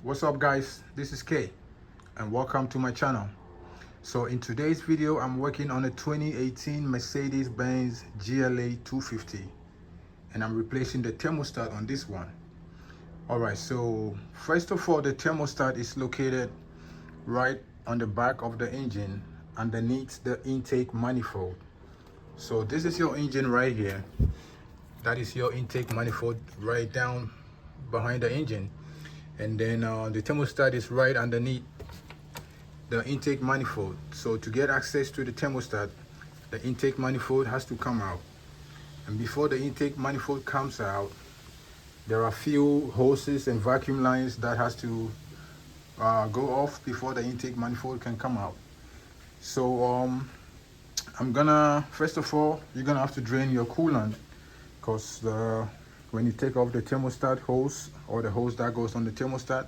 What's up guys, this is K and welcome to my channel. So in today's video I'm working on a 2018 Mercedes-Benz GLA 250 and I'm replacing the thermostat on this one. Alright, so first of all, the thermostat is located right on the back of the engine underneath the intake manifold. So this is your engine right here. That is your intake manifold right down behind the engine. And then the thermostat is right underneath the intake manifold. So to get access to the thermostat, the intake manifold has to come out. And before the intake manifold comes out, there are few hoses and vacuum lines that has to go off before the intake manifold can come out. So I'm gonna, first of all, you're gonna have to drain your coolant, because when you take off the thermostat hose or the hose that goes on the thermostat,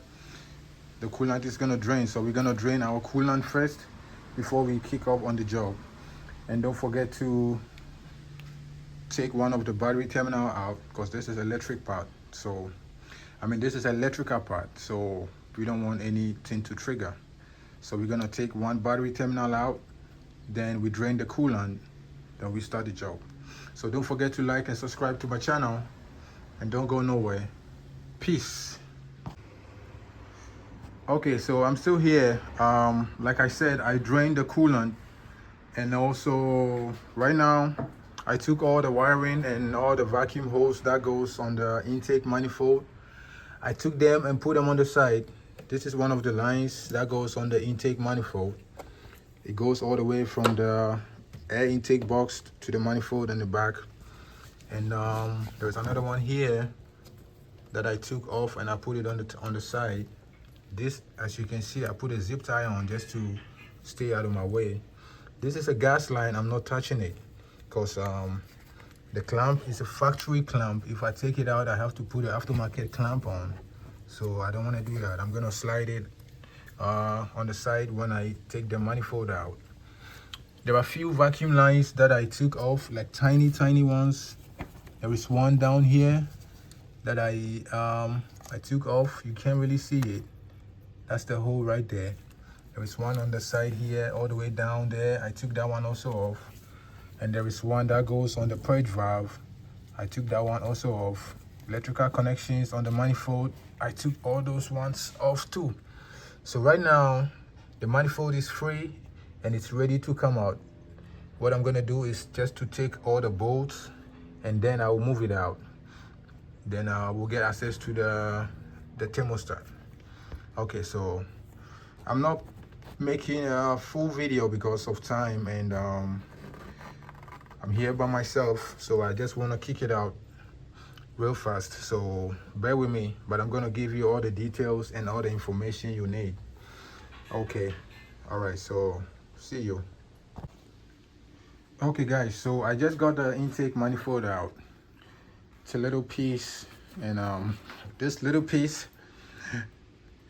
the coolant is gonna drain. So we're gonna drain our coolant first before we kick off on the job. And don't forget to take one of the battery terminal out, because this is electric part. So this is electrical part, so we don't want anything to trigger. So we're gonna take one battery terminal out, then we drain the coolant, then we start the job. So don't forget to like and subscribe to my channel, and don't go nowhere. Peace. Okay, so I'm still here. Like I said, I drained the coolant, and also right now I took all the wiring and all the vacuum hose that goes on the intake manifold. I took them and put them on the side. This is one of the lines that goes on the intake manifold. It goes all the way from the air intake box to the manifold in the back. And there's another one here that I took off and I put it on the side. This, as you can see, I put a zip tie on just to stay out of my way. This is a gas line. I'm not touching it because the clamp is a factory clamp. If I take it out, I have to put an aftermarket clamp on. So I don't want to do that. I'm gonna slide it on the side when I take the manifold out. There are a few vacuum lines that I took off, like tiny ones. There is one down here that I took off. You can't really see it. That's the hole right there. There is one on the side here, all the way down there. I took that one also off. And there is one that goes on the purge valve. I took that one also off. Electrical connections on the manifold, I took all those ones off too. So right now, the manifold is free and it's ready to come out. What I'm gonna do is just to take all the bolts and then I will move it out. Then we'll get access to the thermostat. Okay, so I'm not making a full video because of time, and I'm here by myself, so I just want to kick it out real fast. So bear with me, but I'm going to give you all the details and all the information you need. Okay, all right, so see you. Okay guys, so I just got the intake manifold out. It's a little piece, and this little piece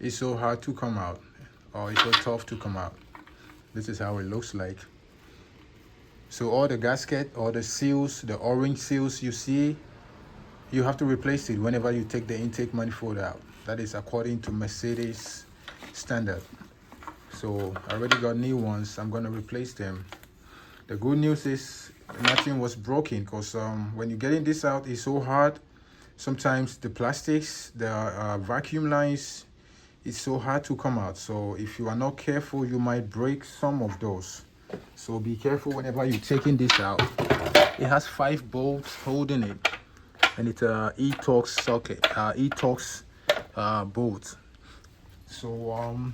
is so hard to come out, or it's so tough to come out. This is how it looks like. So all the gasket or the seals, the orange seals you see, you have to replace it whenever you take the intake manifold out. That is according to Mercedes standard. So I already got new ones. I'm gonna replace them. The good news is nothing was broken, because when you're getting this out, it's so hard. Sometimes the plastics, the vacuum lines, it's so hard to come out. So if you are not careful, you might break some of those. So be careful whenever you're taking this out. It has 5 bolts holding it, and it's a e-torx socket, e-torx bolt. So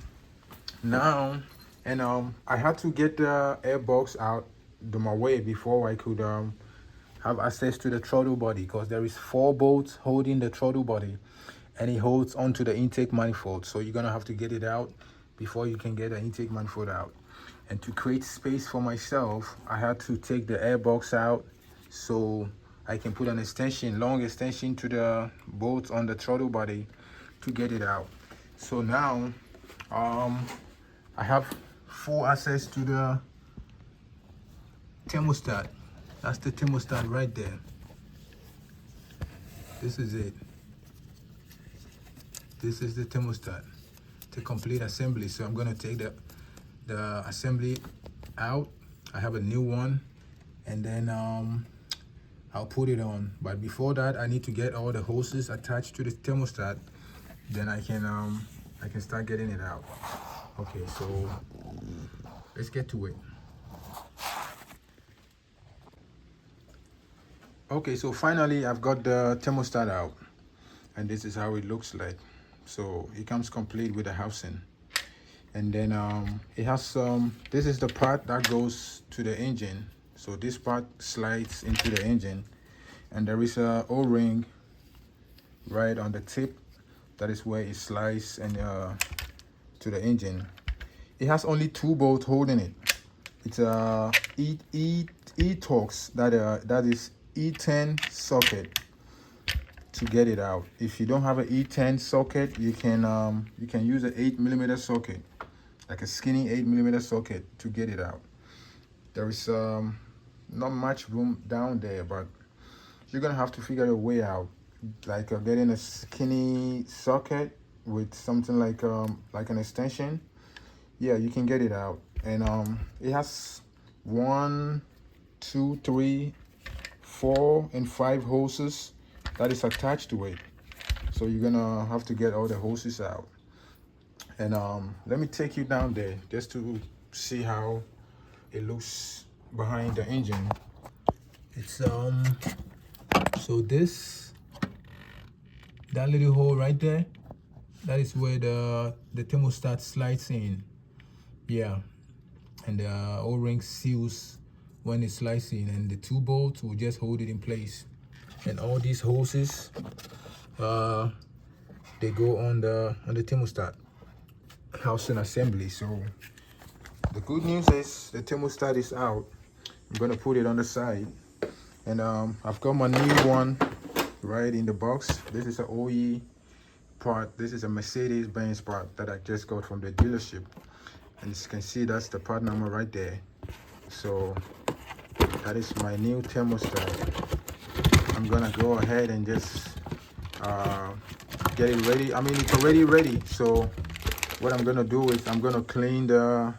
now, and I had to get the airbox out of my way before I could have access to the throttle body, because there is 4 bolts holding the throttle body, and it holds onto the intake manifold. So you're gonna have to get it out before you can get the intake manifold out. And to create space for myself, I had to take the airbox out so I can put an extension, long extension to the bolt on the throttle body to get it out. So now I have full access to the thermostat. That's the thermostat right there. This is it. This is the thermostat. to complete assembly. So I'm gonna take the assembly out. I have a new one, and then I'll put it on. But before that, I need to get all the hoses attached to the thermostat. Then I can start getting it out. Okay, so let's get to it. Okay, so finally I've got the thermostat out, and this is how it looks like. So it comes complete with the housing, and then it has some. This is the part that goes to the engine. So this part slides into the engine, and there is a O-ring right on the tip. That is where it slides and to the engine. It has only 2 bolts holding it. It's a E-Torx that is E10 socket to get it out. If you don't have an E10 socket, you can use an 8mm socket, like a skinny 8mm socket, to get it out. There is not much room down there, but you're gonna have to figure a way out, like getting a skinny socket with something like an extension. Yeah, you can get it out. And it has 1, 2, 3, 4, and 5 hoses that is attached to it. So you're gonna have to get all the hoses out. And let me take you down there just to see how it looks behind the engine. It's so that little hole right there, that is where the thermostat slides in. Yeah, and the O-ring seals when it slides in, and the 2 bolts will just hold it in place. And all these hoses, they go on the thermostat housing assembly. So the good news is the thermostat is out. I'm gonna put it on the side, and I've got my new one right in the box. This is an OE part. This is a Mercedes-Benz part that I just got from the dealership, and as you can see, that's the part number right there. So that is my new thermostat. I'm gonna go ahead and just get it ready. I mean, it's already ready. So what I'm gonna do is I'm gonna clean the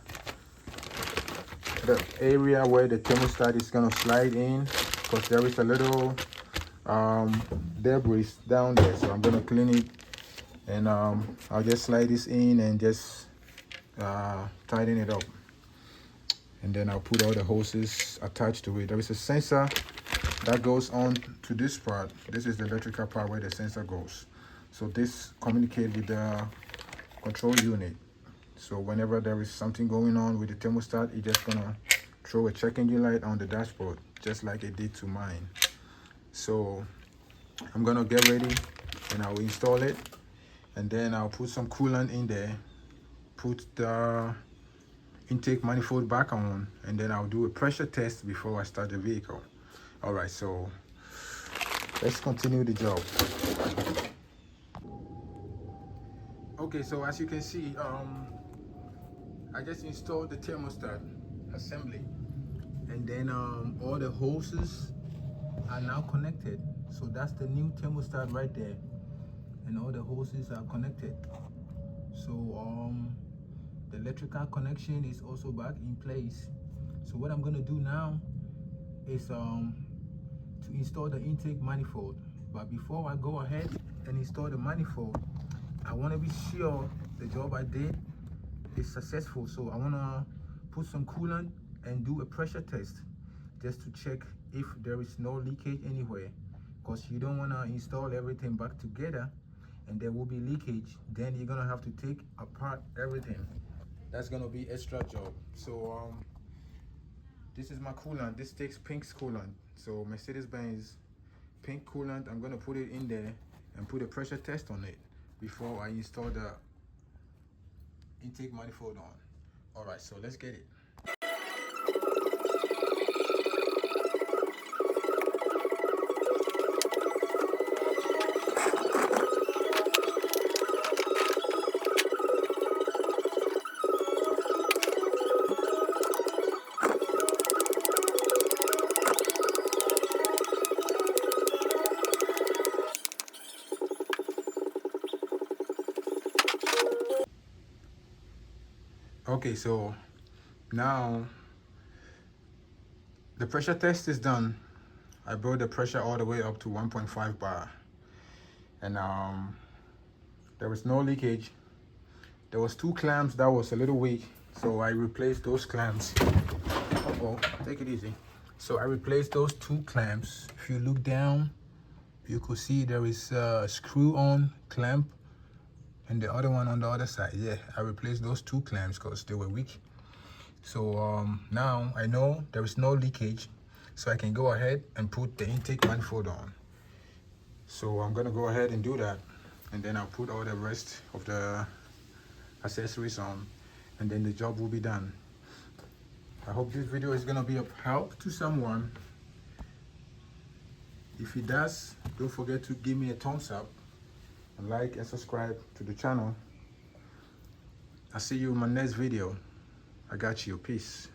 area where the thermostat is gonna slide in, because there is a little debris down there. So I'm gonna clean it, and I'll just slide this in and just tighten it up, and then I'll put all the hoses attached to it. There is a sensor that goes on to this part. This is the electrical part where the sensor goes. So this communicates with the control unit. So whenever there is something going on with the thermostat, it's just gonna throw a check engine light on the dashboard, just like it did to mine. So I'm gonna get ready, and I'll install it, and then I'll put some coolant in there, put the intake manifold back on, and then I'll do a pressure test before I start the vehicle. All right, so let's continue the job. Okay, so as you can see, I just installed the thermostat assembly, and then all the hoses are now connected. So that's the new thermostat right there, and all the hoses are connected. So the electrical connection is also back in place. So what I'm gonna do now is to install the intake manifold. But before I go ahead and install the manifold, I want to be sure the job I did is successful. So I want to put some coolant and do a pressure test, just to check if there is no leakage anywhere, because you don't want to install everything back together and there will be leakage. Then you're gonna have to take apart everything. That's gonna be extra job. So this is my coolant. This takes pink coolant. So Mercedes-Benz pink coolant. I'm gonna put it in there and put a pressure test on it before I install the intake manifold on. All right, so let's get it. Okay, so now the pressure test is done. I brought the pressure all the way up to 1.5 bar, and there was no leakage. There was 2 clamps that was a little weak, so I replaced those clamps. Uh-oh, take it easy. So I replaced those 2 clamps. If you look down, you could see there is a screw-on clamp and the other one on the other side. Yeah, I replaced those 2 clamps because they were weak. So now I know there is no leakage, so I can go ahead and put the intake manifold on. So I'm gonna go ahead and do that, and then I'll put all the rest of the accessories on, and then the job will be done. I hope this video is gonna be of help to someone. If it does, don't forget to give me a thumbs up and like and subscribe to the channel. I'll see you in my next video. I got you. Peace.